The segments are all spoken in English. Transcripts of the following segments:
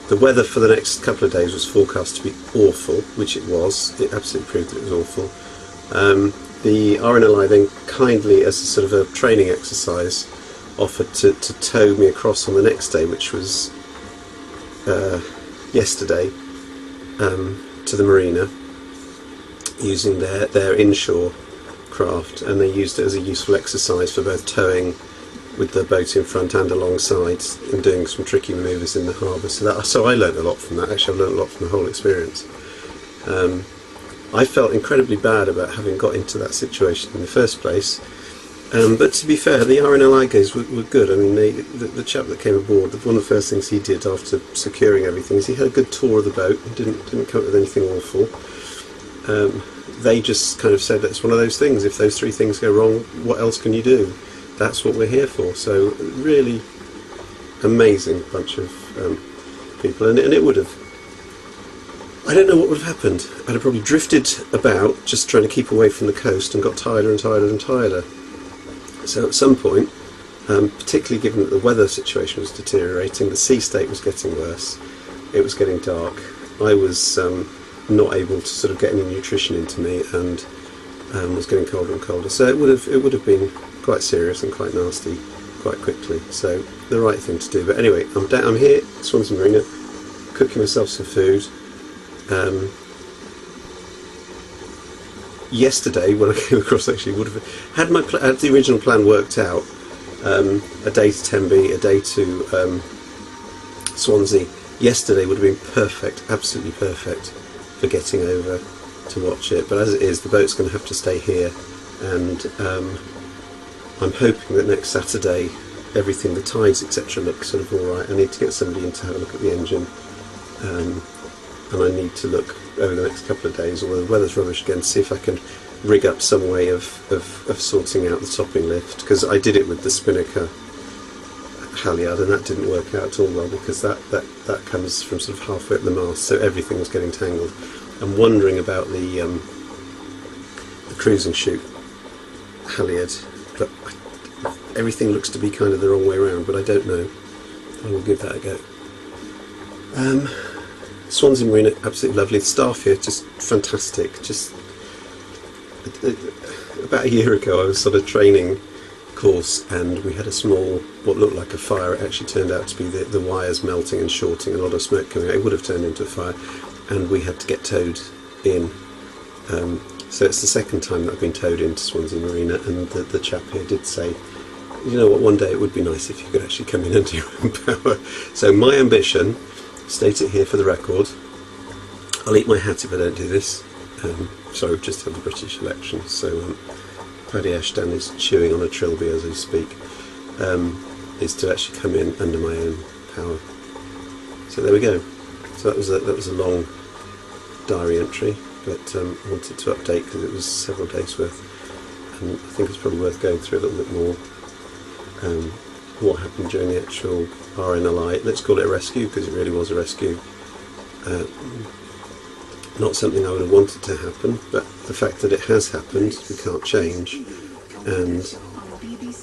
The weather for the next couple of days was forecast to be awful, which it was. It absolutely proved that it was awful. The RNLI then kindly, as a sort of a training exercise, offered to tow me across on the next day, which was yesterday, to the marina, using their inshore craft, and they used it as a useful exercise for both towing with the boat in front and alongside, and doing some tricky manoeuvres in the harbour. So I learned a lot from that. Actually, I learned a lot from the whole experience. I felt incredibly bad about having got into that situation in the first place, but to be fair, the RNLI guys were good. I mean, the chap that came aboard, one of the first things he did after securing everything is he had a good tour of the boat and didn't come up with anything awful. They just kind of said that it's one of those things. If those three things go wrong, what else can you do? That's what we're here for. So really amazing bunch of people, and it would have, I don't know what would have happened. I'd have probably drifted about just trying to keep away from the coast and got tireder and tireder and tireder. So at some point, particularly given that the weather situation was deteriorating, the sea state was getting worse, it was getting dark, I was not able to sort of get any nutrition into me, and was getting colder and colder. So it would have been quite serious and quite nasty quite quickly. So the right thing to do. But anyway, I'm here at Swansea Marina, cooking myself some food. Yesterday, when I came across, actually would have had had the original plan worked out. A day to Tenby, a day to Swansea. Yesterday would have been perfect, absolutely perfect, for getting over to watch it. But as it is, the boat's going to have to stay here, and I'm hoping that next Saturday everything, the tides etc, look sort of alright. I need to get somebody in to have a look at the engine, and I need to look over the next couple of days, although the weather's rubbish again, to see if I can rig up some way of sorting out the topping lift, because I did it with the spinnaker halyard and that didn't work out at all well, because that comes from sort of halfway up the mast, so everything was getting tangled. I'm wondering about the cruising chute halyard, but everything looks to be kind of the wrong way around, but I don't know. I will give that a go. Swansea Marina, absolutely lovely. The staff here, just fantastic. Just about a year ago I was on a training course and we had a small, what looked like a fire. It actually turned out to be the wires melting and shorting and a lot of smoke coming out. It would have turned into a fire, and we had to get towed in. So it's the second time that I've been towed into Swansea Marina, and the chap here did say, you know what, one day it would be nice if you could actually come in under your own power. So my ambition, state it here for the record, I'll eat my hat if I don't do this. Sorry, we've just had the British election, so Paddy Ashton is chewing on a trilby as we speak, is to actually come in under my own power. So there we go. So that was a long diary entry, but I wanted to update because it was several days worth, and I think it's probably worth going through a little bit more what happened during the actual RNLI. Let's call it a rescue, because it really was a rescue. Not something I would have wanted to happen, but the fact that it has happened we can't change, and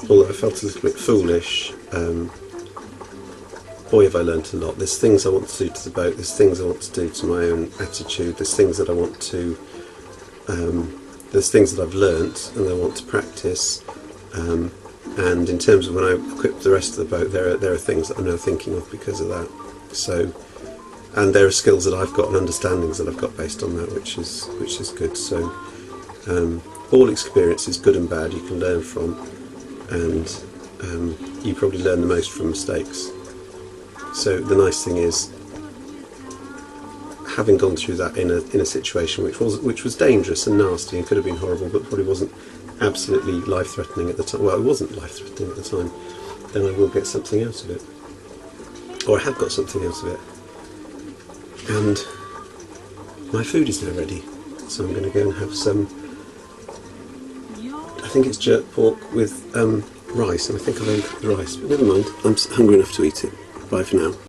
although I felt a little bit foolish, boy have I learnt a lot. There's things I want to do to the boat, there's things I want to do to my own attitude, there's things that I want to, there's things that I've learnt and I want to practice, and in terms of when I equip the rest of the boat, there are things that I'm now thinking of because of that. So, and there are skills that I've got and understandings that I've got based on that, which is good. So all experiences, good and bad, you can learn from, and you probably learn the most from mistakes. So the nice thing is, having gone through that in a situation which was dangerous and nasty and could have been horrible, but probably wasn't absolutely life-threatening at the time. Well, it wasn't life-threatening at the time. Then I will get something out of it, or I have got something out of it. And my food is now ready, so I'm going to go and have some, I think it's jerk pork with rice, and I think I've only cooked the rice, but never mind, I'm hungry enough to eat it. Bye for now.